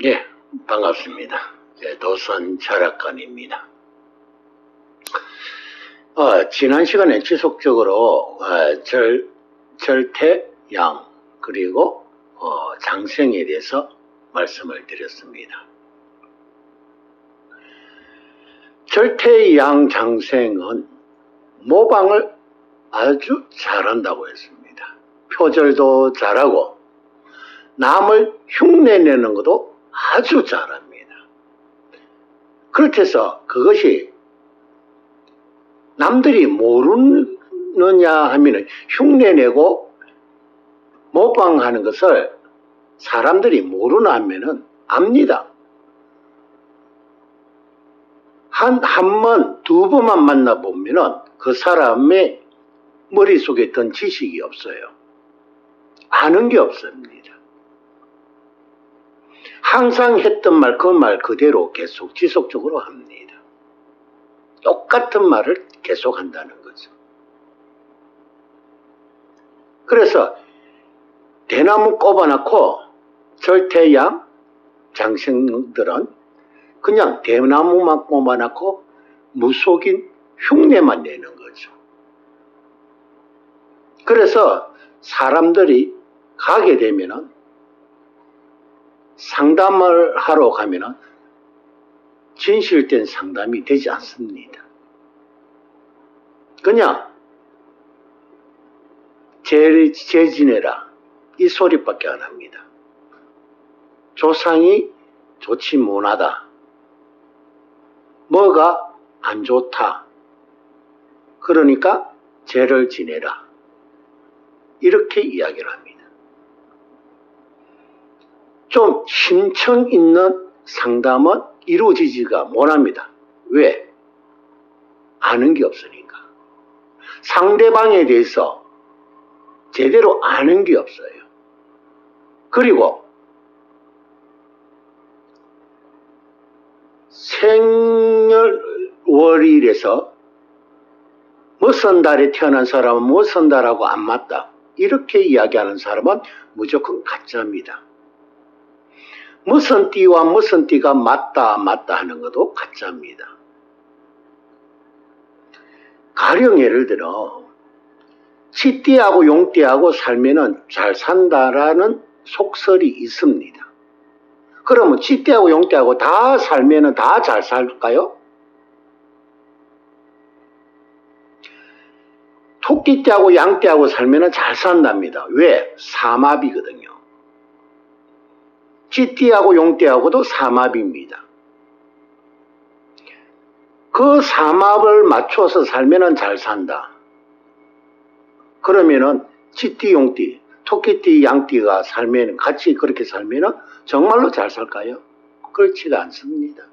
예, 반갑습니다. 예, 도선 철학관입니다. 지난 시간에 지속적으로 절태양 그리고 장생에 대해서 말씀을 드렸습니다. 절태양 장생은 모방을 아주 잘한다고 했습니다. 표절도 잘하고 남을 흉내내는 것도 아주 잘합니다. 그렇게해서 그것이 남들이 모르느냐 하면 흉내내고 모방하는 것을 사람들이 모르나 하면은 압니다. 한 번, 두 번만 만나보면은 그 사람의 머릿속에 든 지식이 없어요. 아는 게 없습니다. 항상 했던 말, 그 말 그대로 계속 지속적으로 합니다. 똑같은 말을 계속 한다는 거죠. 그래서 대나무 꼽아놓고 절태양 장생들은 그냥 대나무만 꼽아놓고 무속인 흉내만 내는 거죠. 그래서 사람들이 가게 되면은 상담을 하러 가면은 진실된 상담이 되지 않습니다. 그냥 제 지내라 이 소리밖에 안 합니다. 조상이 좋지 못하다. 뭐가 안 좋다. 그러니까 죄를 지내라. 이렇게 이야기를 합니다. 좀 심층 있는 상담은 이루어지지가 못합니다. 왜? 아는 게 없으니까. 상대방에 대해서 제대로 아는 게 없어요. 그리고 생년월일에서 무슨 달에 태어난 사람은 무슨 달하고 안 맞다. 이렇게 이야기하는 사람은 무조건 가짜입니다. 무슨 띠와 무슨 띠가 맞다 하는 것도 가짜입니다. 가령 예를 들어 치띠하고 용띠하고 살면은 잘 산다라는 속설이 있습니다. 그러면 치띠하고 용띠하고 다 살면은 다 잘 살까요? 토끼띠하고 양띠하고 살면은 잘 산답니다. 왜? 삼합이거든요. 쥐띠하고 용띠하고도 삼합입니다. 그 삼합을 맞춰서 살면은 잘 산다. 그러면은 쥐띠, 용띠, 토끼띠, 양띠가 살면 같이 그렇게 살면은 정말로 잘 살까요? 그렇지가 않습니다.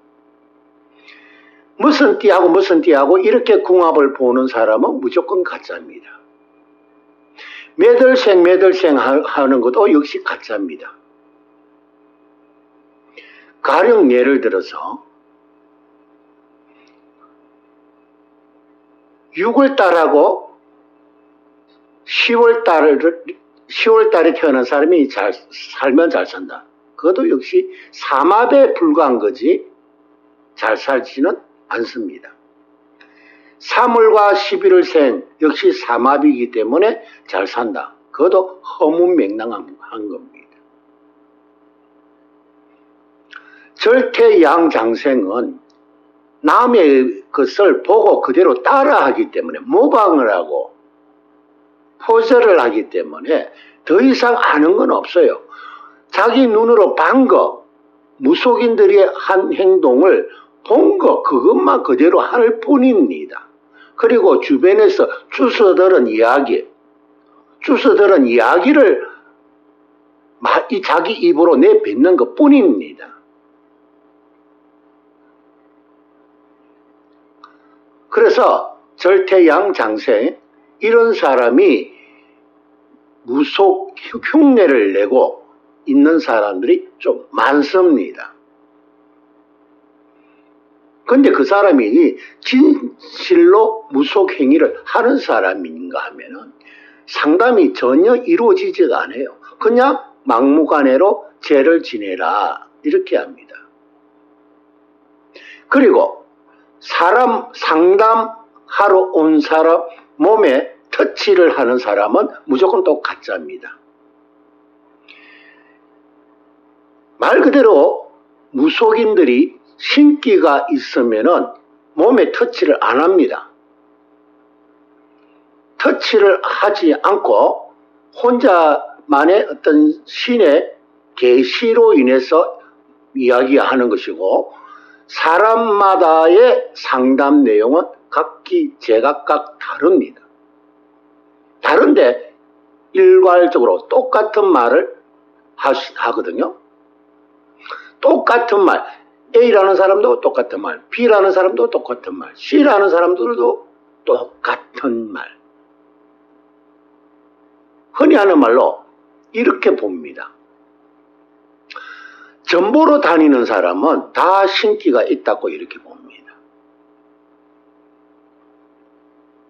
무슨 띠하고 무슨 띠하고 이렇게 궁합을 보는 사람은 무조건 가짜입니다. 매들생 하는 것도 역시 가짜입니다. 가령 예를 들어서 6월달하고 10월달에 태어난 사람이 살면 잘 산다. 그것도 역시 삼합에 불과한 거지 잘 살지는 않습니다. 3월과 11월생 역시 삼합이기 때문에 잘 산다. 그것도 허무맹랑한 겁니다. 절태양장생은 남의 것을 보고 그대로 따라하기 때문에 모방을 하고 포절을 하기 때문에 더 이상 아는 건 없어요. 자기 눈으로 본 거, 무속인들이 한 행동을 본 거, 그것만 그대로 할 뿐입니다. 그리고 주변에서 주워들은 이야기를 자기 입으로 내뱉는 것 뿐입니다. 그래서 절태양장생 이런 사람이 무속 흉내를 내고 있는 사람들이 좀 많습니다. 근데 그 사람이 진실로 무속 행위를 하는 사람인가 하면은 상담이 전혀 이루어지지가 않아요. 그냥 막무가내로 죄를 지내라 이렇게 합니다. 그리고 사람 상담하러 온 사람 몸에 터치를 하는 사람은 무조건 또 가짜입니다. 말 그대로 무속인들이 신기가 있으면은 몸에 터치를 안 합니다. 터치를 하지 않고 혼자만의 어떤 신의 계시로 인해서 이야기하는 것이고, 사람마다의 상담 내용은 각기 제각각 다릅니다. 다른데 일괄적으로 똑같은 말을 하거든요. 똑같은 말, A라는 사람도 똑같은 말, B라는 사람도 똑같은 말, C라는 사람들도 똑같은 말. 흔히 하는 말로 이렇게 봅니다. 전보로 다니는 사람은 다 신기가 있다고 이렇게 봅니다.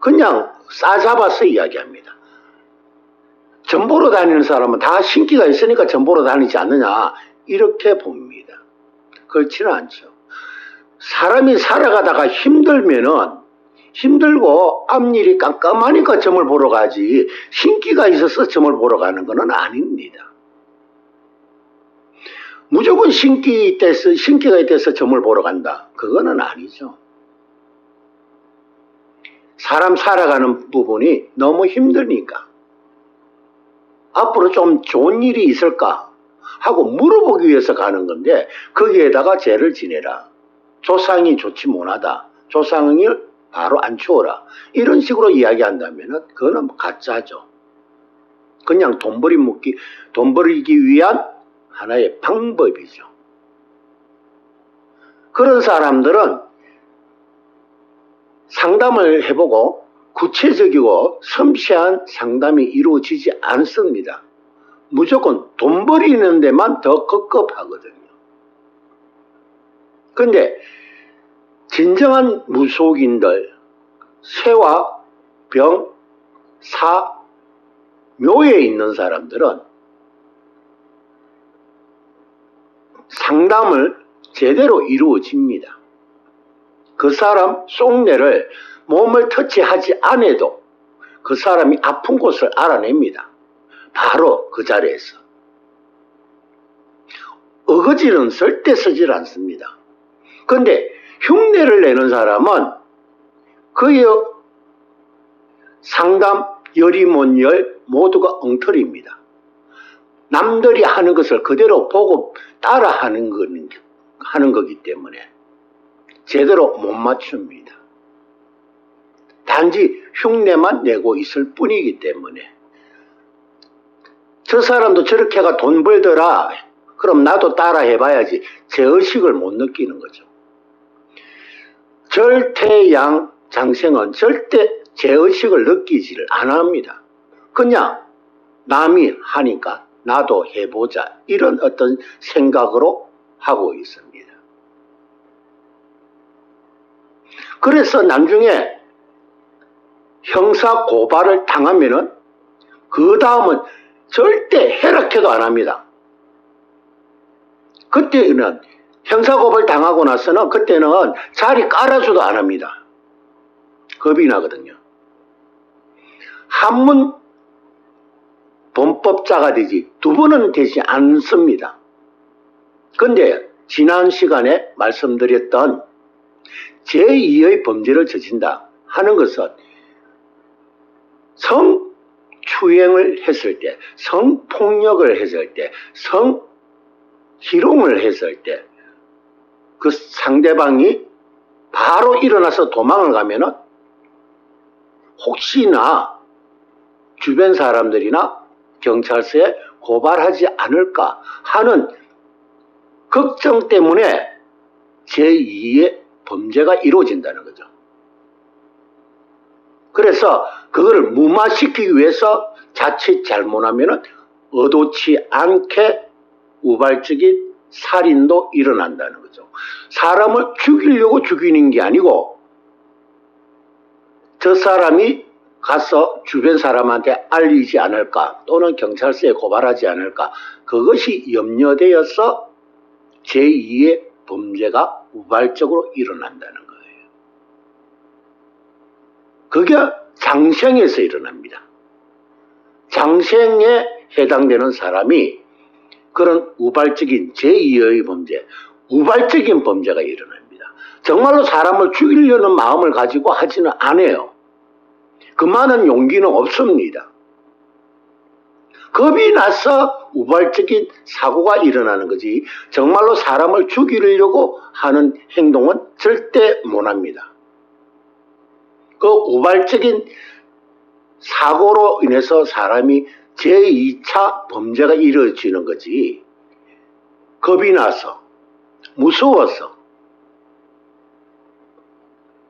그냥 싸잡아서 이야기합니다. 전보로 다니는 사람은 다 신기가 있으니까 전보로 다니지 않느냐, 이렇게 봅니다. 그렇지는 않죠. 사람이 살아가다가 힘들고 앞일이 깜깜하니까 점을 보러 가지, 신기가 있어서 점을 보러 가는 건 아닙니다. 무조건 신기가 있대서 점을 보러 간다, 그거는 아니죠. 사람 살아가는 부분이 너무 힘드니까 앞으로 좀 좋은 일이 있을까 하고 물어보기 위해서 가는 건데, 거기에다가 죄를 지내라, 조상이 좋지 못하다, 조상을 바로 앉혀오라, 이런 식으로 이야기한다면 그거는 가짜죠. 그냥 돈 벌기 위한 하나의 방법이죠. 그런 사람들은 상담을 해보고 구체적이고 섬세한 상담이 이루어지지 않습니다. 무조건 돈 버리는 데만 더 급급하거든요. 근데 진정한 무속인들, 쇠와 병, 사, 묘에 있는 사람들은 상담을 제대로 이루어집니다. 그 사람 속내를 몸을 터치하지 않아도 그 사람이 아픈 곳을 알아냅니다. 바로 그 자리에서. 어거지는 절대 쓰질 않습니다. 근데 흉내를 내는 사람은 그의 상담 열이몬열 모두가 엉터리입니다. 남들이 하는 것을 그대로 보고 따라 하는 거기 때문에 제대로 못 맞춥니다. 단지 흉내만 내고 있을 뿐이기 때문에. 저 사람도 저렇게 해가 돈 벌더라, 그럼 나도 따라 해봐야지, 죄의식을 못 느끼는 거죠. 절대양 장생은 절대 죄의식을 느끼지를 않습니다. 그냥 남이 하니까 나도 해보자, 이런 어떤 생각으로 하고 있습니다. 그래서 나중에 형사 고발을 당하면은 그 다음은 절대 해락해도 안 합니다. 그때는 형사 고발 당하고 나서는 그때는 자리 깔아줘도 안 합니다. 겁이 나거든요. 한문 범법자가 되지 두 번은 되지 않습니다. 근데 지난 시간에 말씀드렸던 제2의 범죄를 저진다 하는 것은 성추행을 했을 때, 성폭력을 했을 때, 성희롱을 했을 때 그 상대방이 바로 일어나서 도망을 가면은 혹시나 주변 사람들이나 경찰서에 고발하지 않을까 하는 걱정 때문에 제2의 범죄가 이루어진다는 거죠. 그래서 그거를 무마시키기 위해서 자칫 잘못하면 의도치 않게 우발적인 살인도 일어난다는 거죠. 사람을 죽이려고 죽이는 게 아니고 저 사람이 가서 주변 사람한테 알리지 않을까, 또는 경찰서에 고발하지 않을까, 그것이 염려되어서 제2의 범죄가 우발적으로 일어난다는 거예요. 그게 장생에서 일어납니다. 장생에 해당되는 사람이 그런 우발적인 제2의 범죄, 우발적인 범죄가 일어납니다. 정말로 사람을 죽이려는 마음을 가지고 하지는 않아요. 그만한 용기는 없습니다. 겁이 나서 우발적인 사고가 일어나는 거지 정말로 사람을 죽이려고 하는 행동은 절대 못합니다. 그 우발적인 사고로 인해서 사람이 제2차 범죄가 이루어지는 거지 겁이 나서 무서워서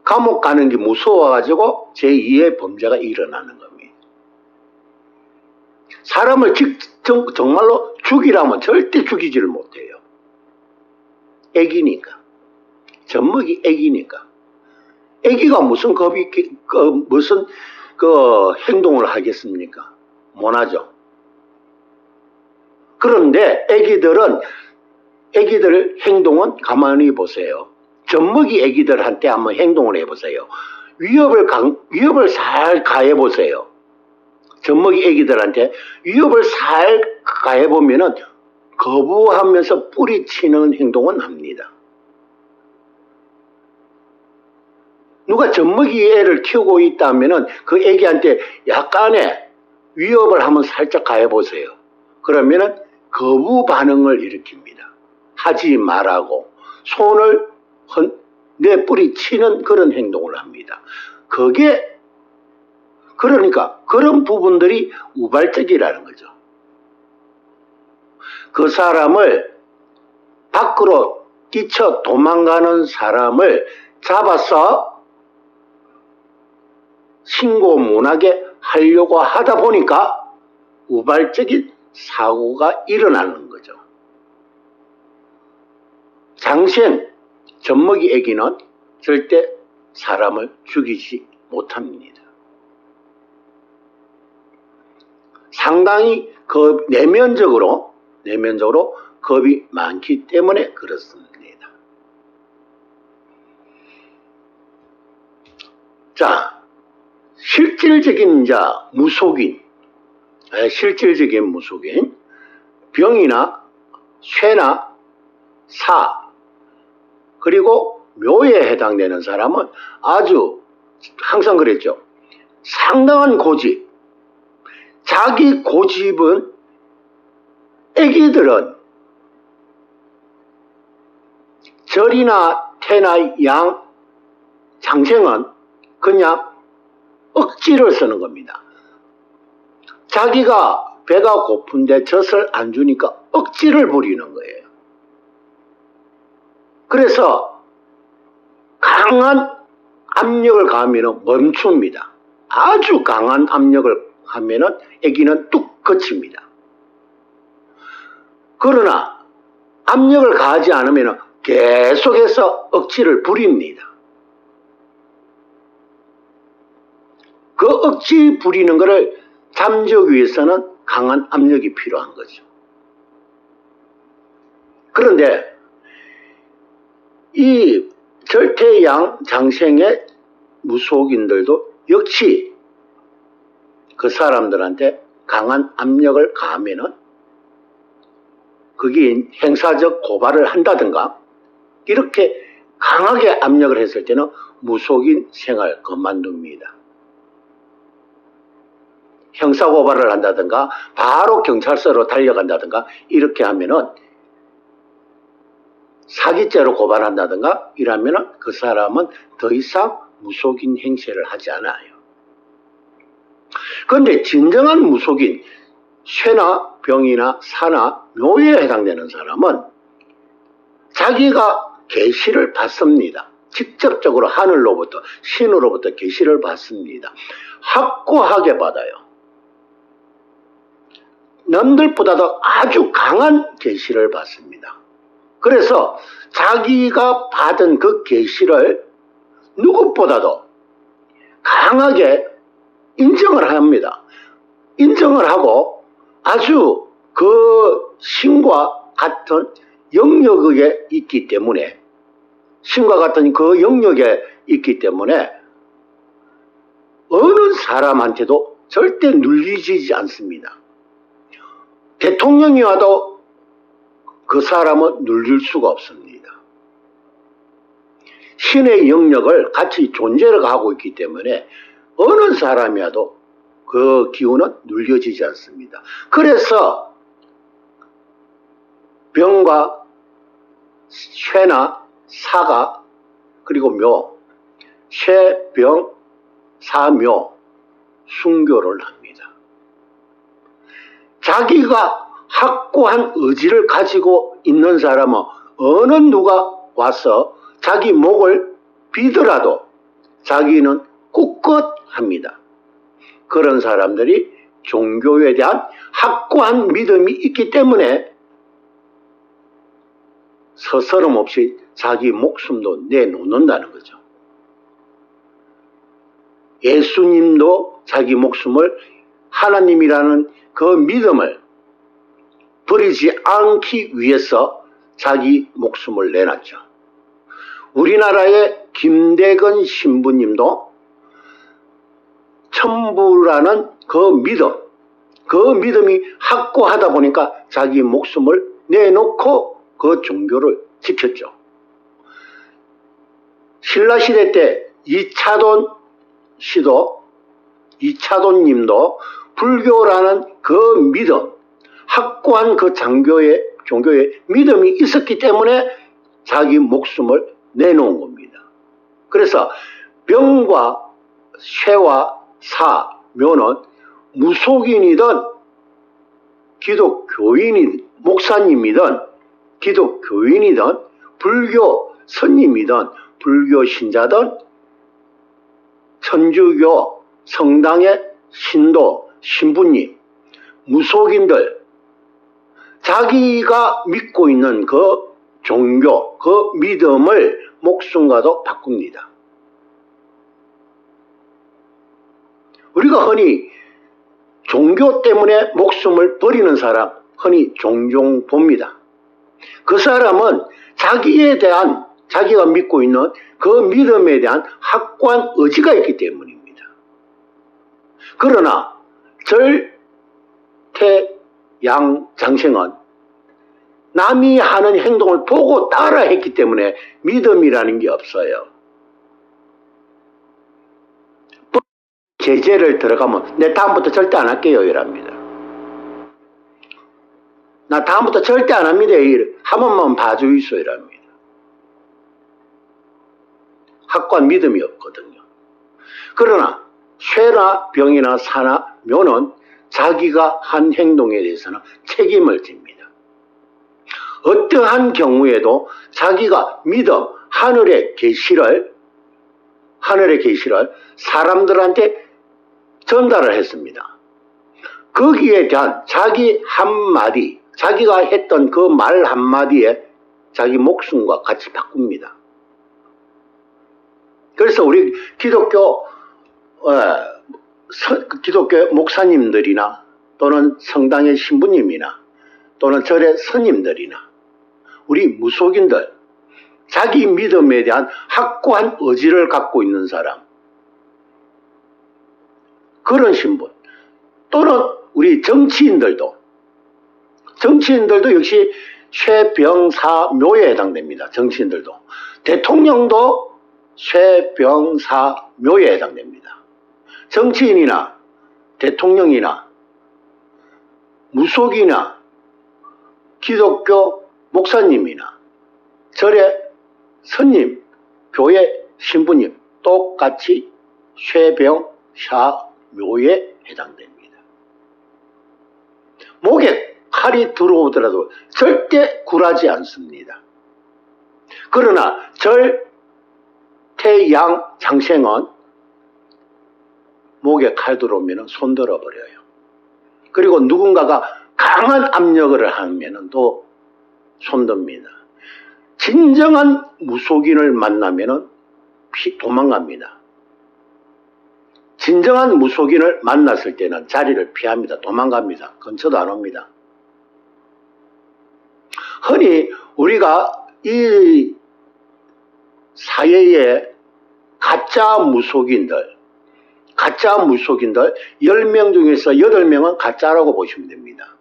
감옥 가는 게 무서워가지고 제2의 범죄가 일어나는 겁니다. 사람을 정말로 죽이라면 절대 죽이지를 못해요. 애기니까. 젖먹이 애기니까. 애기가 무슨 무슨 행동을 하겠습니까? 못하죠. 그런데 애기들 행동은 가만히 보세요. 젖먹이 애기들한테 한번 행동을 해보세요. 위협을 잘 가해보세요. 젖먹이 애기들한테 위협을 잘 가해보면은 거부하면서 뿌리치는 행동은 합니다. 누가 젖먹이 애를 키우고 있다면은 그 애기한테 약간의 위협을 한번 살짝 가해보세요. 그러면은 거부 반응을 일으킵니다. 하지 말라고 손을 내뿌리치는 그런 행동을 합니다. 그러니까 그런 부분들이 우발적이라는 거죠. 그 사람을 밖으로 뛰쳐 도망가는 사람을 잡아서 신고 못하게 하려고 하다 보니까 우발적인 사고가 일어나는 거죠. 장생, 젖먹이 애기는 절대 사람을 죽이지 못합니다. 상당히 내면적으로 겁이 많기 때문에 그렇습니다. 자, 실질적인 무속인, 병이나 쇠나 사, 그리고 묘에 해당되는 사람은 아주 항상 그랬죠. 상당한 고집. 자기 고집은 애기들은 절이나 태나 양, 장생은 그냥 억지를 쓰는 겁니다. 자기가 배가 고픈데 젖을 안 주니까 억지를 부리는 거예요. 그래서 강한 압력을 가하면 멈춥니다. 아주 강한 압력을 하면은 애기는 뚝 거칩니다. 그러나 압력을 가하지 않으면 계속해서 억지를 부립니다. 그 억지 부리는 것을 잠재우기 위해서는 강한 압력이 필요한 거죠. 그런데 이 절태양 장생의 무속인들도 역시 그 사람들한테 강한 압력을 가하면은 그게 행사적 고발을 한다든가 이렇게 강하게 압력을 했을 때는 무속인 생활 그만둡니다. 형사고발을 한다든가 바로 경찰서로 달려간다든가 이렇게 하면은 사기죄로 고발한다든가 이러면은 그 사람은 더 이상 무속인 행세를 하지 않아요. 그런데 진정한 무속인 쇠나 병이나 사나 묘에 해당되는 사람은 자기가 계시를 받습니다. 직접적으로 하늘로부터 신으로부터 계시를 받습니다. 확고하게 받아요. 남들보다도 아주 강한 계시를 받습니다. 그래서 자기가 받은 그 계시를 누구보다도 강하게 인정을 합니다. 인정을 하고 아주 그 신과 같은 영역에 있기 때문에, 신과 같은 그 영역에 있기 때문에 어느 사람한테도 절대 눌리지 않습니다. 대통령이 와도 그 사람은 눌릴 수가 없습니다. 신의 영역을 같이 존재를 하고 있기 때문에 어느 사람이 와도 그 기운은 눌려지지 않습니다. 그래서 병과 쇠나 사가 그리고 묘, 쇠, 병, 사, 묘, 순교를 합니다. 자기가 확고한 의지를 가지고 있는 사람은 어느 누가 와서 자기 목을 비더라도 자기는 꿋꿋합니다. 그런 사람들이 종교에 대한 확고한 믿음이 있기 때문에 서스럼 없이 자기 목숨도 내놓는다는 거죠. 예수님도 자기 목숨을 하나님이라는 그 믿음을 버리지 않기 위해서 자기 목숨을 내놨죠. 우리나라의 김대건 신부님도 천부라는 그 믿음이 확고하다 보니까 자기 목숨을 내놓고 그 종교를 지켰죠. 신라시대 때 이차돈 님도 불교라는 그 믿음, 확고한 그 종교에 믿음이 있었기 때문에 자기 목숨을 내놓은 겁니다. 그래서 병과 쇠와 사, 묘는 무속인이든 기독교인이든 목사님이든 기독교인이든 불교 스님이든 불교 신자든 천주교 성당의 신도, 신부님, 무속인들 자기가 믿고 있는 그 종교, 그 믿음을 목숨과도 바꿉니다. 우리가 흔히 종교 때문에 목숨을 버리는 사람 흔히 종종 봅니다. 그 사람은 자기가 믿고 있는 그 믿음에 대한 확고한 의지가 있기 때문입니다. 그러나 절태양장생은 남이 하는 행동을 보고 따라 했기 때문에 믿음이라는 게 없어요. 제재를 들어가면 내 다음부터 절대 안 할게요 이랍니다. 나 다음부터 절대 안 합니다. 한 번만 봐주이소 이랍니다. 확고한 믿음이 없거든요. 그러나 쇠나 병이나 사나 묘는 자기가 한 행동에 대해서는 책임을 집니다. 어떠한 경우에도 자기가 믿음, 하늘의 계시를 사람들한테 전달을 했습니다. 거기에 대한 자기 한마디, 자기가 했던 그 말 한마디에 자기 목숨과 같이 바꿉니다. 그래서 우리 기독교 목사님들이나 또는 성당의 신부님이나 또는 절의 스님들이나 우리 무속인들 자기 믿음에 대한 확고한 의지를 갖고 있는 사람 그런 신분 또는 우리 정치인들도 역시 쇠병사묘에 해당됩니다. 정치인들도 대통령도 쇠병사묘에 해당됩니다. 정치인이나 대통령이나 무속이나 기독교 목사님이나 절의 스님, 교회 신부님 똑같이 쇠병사묘에 해당됩니다. 목에 칼이 들어오더라도 절대 굴하지 않습니다. 그러나 절태양장생은 목에 칼 들어오면 손 들어버려요. 그리고 누군가가 강한 압력을 하면 또 손듭니다. 진정한 무속인을 만나면 도망갑니다. 진정한 무속인을 만났을 때는 자리를 피합니다. 도망갑니다. 근처도 안 옵니다. 흔히 우리가 이 사회에 가짜 무속인들 10명 중에서 8명은 가짜라고 보시면 됩니다.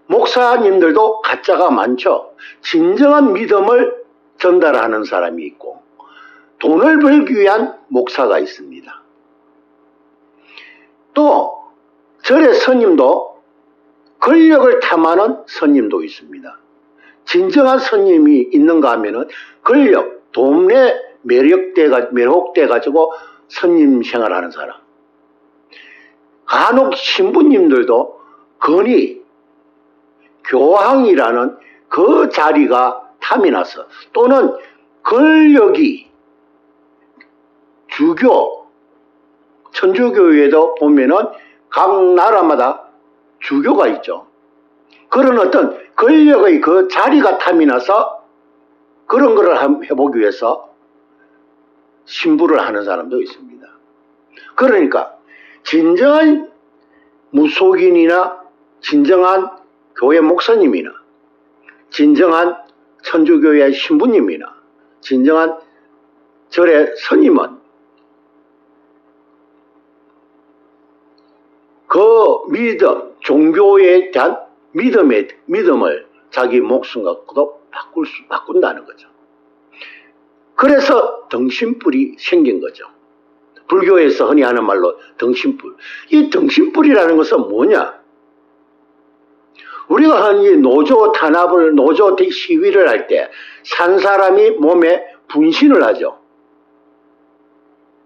목사님들도 가짜가 많죠. 진정한 믿음을 전달하는 사람이 있고 돈을 벌기 위한 목사가 있습니다. 또 절의 스님도 권력을 탐하는 스님도 있습니다. 진정한 스님이 있는가 하면은 권력, 돈에 매혹돼 가지고 스님 생활하는 사람. 간혹 신부님들도 건의, 교황이라는 그 자리가 탐이 나서 또는 권력이 주교, 천주교에도 보면은 각 나라마다 주교가 있죠. 그런 어떤 권력의 그 자리가 탐이 나서 그런 거를 해보기 위해서 신부를 하는 사람도 있습니다. 그러니까 진정한 무속인이나 진정한 교회 목사님이나 진정한 천주교의 신부님이나 진정한 절의 스님은 그 믿음, 종교에 대한 믿음을 자기 목숨 갖고도 바꾼다는 거죠. 그래서 등신불이 생긴 거죠. 불교에서 흔히 하는 말로 등신불. 이 등신불이라는 것은 뭐냐? 우리가 흔히 노조 탄압을, 노조 시위를 할 때 산 사람이 몸에 분신을 하죠.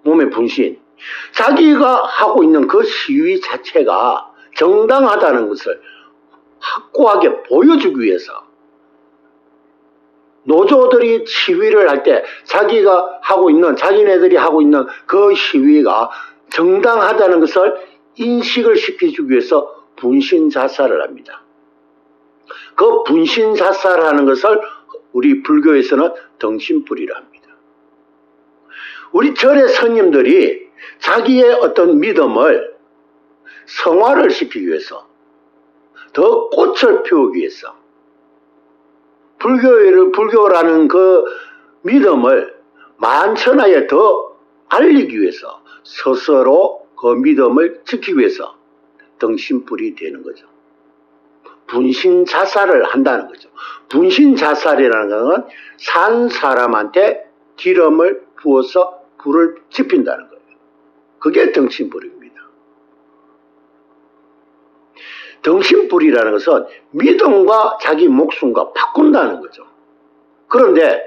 몸에 분신. 자기가 하고 있는 그 시위 자체가 정당하다는 것을 확고하게 보여주기 위해서 노조들이 시위를 할 때 자기네들이 하고 있는 그 시위가 정당하다는 것을 인식을 시켜주기 위해서 분신 자살을 합니다. 그 분신 자살하는 것을 우리 불교에서는 등신불이라 합니다. 우리 절의 스님들이 자기의 어떤 믿음을 성화를 시키기 위해서 더 꽃을 피우기 위해서 불교라는 그 믿음을 만천하에 더 알리기 위해서 스스로 그 믿음을 지키기 위해서 등신불이 되는 거죠. 분신 자살을 한다는 거죠. 분신 자살이라는 것은 산 사람한테 기름을 부어서 불을 지핀다는 거예요. 그게 등신불입니다. 등신불이라는 것은 믿음과 자기 목숨과 바꾼다는 거죠. 그런데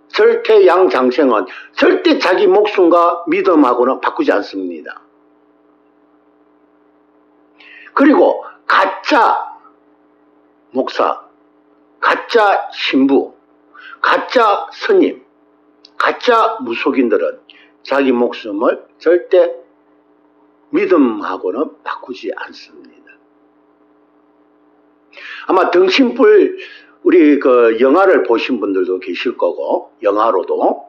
절대양장생은 절대 자기 목숨과 믿음하고는 바꾸지 않습니다. 그리고 가짜 목사, 가짜 신부, 가짜 스님, 가짜 무속인들은 자기 목숨을 절대 믿음하고는 바꾸지 않습니다. 아마 등신불 우리 그 영화를 보신 분들도 계실 거고 영화로도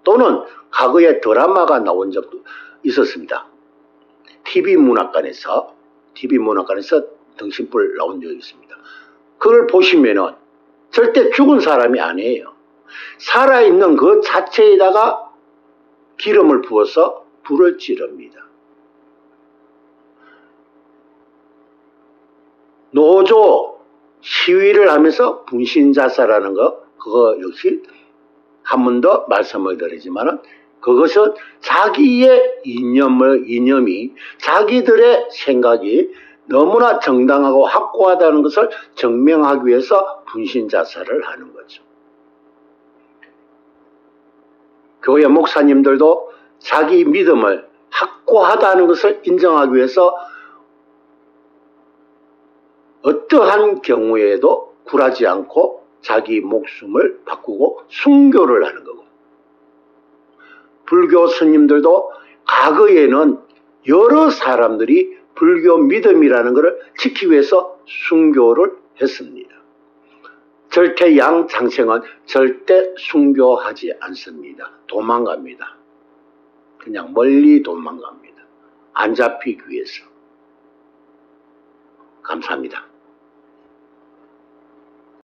또는 과거에 드라마가 나온 적도 있었습니다. TV 문학관에서 등신불 나온 적이 있습니다. 그걸 보시면은 절대 죽은 사람이 아니에요. 살아있는 그 자체에다가 기름을 부어서 불을 지릅니다. 노조 시위를 하면서 분신자살하는 거, 그거 역시 한 번 더 말씀을 드리지만은 그것은 자기의 이념이 자기들의 생각이 너무나 정당하고 확고하다는 것을 증명하기 위해서 분신자살을 하는 거죠. 교회 목사님들도 자기 믿음을 확고하다는 것을 인정하기 위해서 어떠한 경우에도 굴하지 않고 자기 목숨을 바꾸고 순교를 하는 거고, 불교 스님들도 과거에는 여러 사람들이 불교 믿음이라는 것을 지키기 위해서 순교를 했습니다. 절대양장생은 절대 순교하지 않습니다. 도망갑니다. 그냥 멀리 도망갑니다. 안 잡히기 위해서. 감사합니다.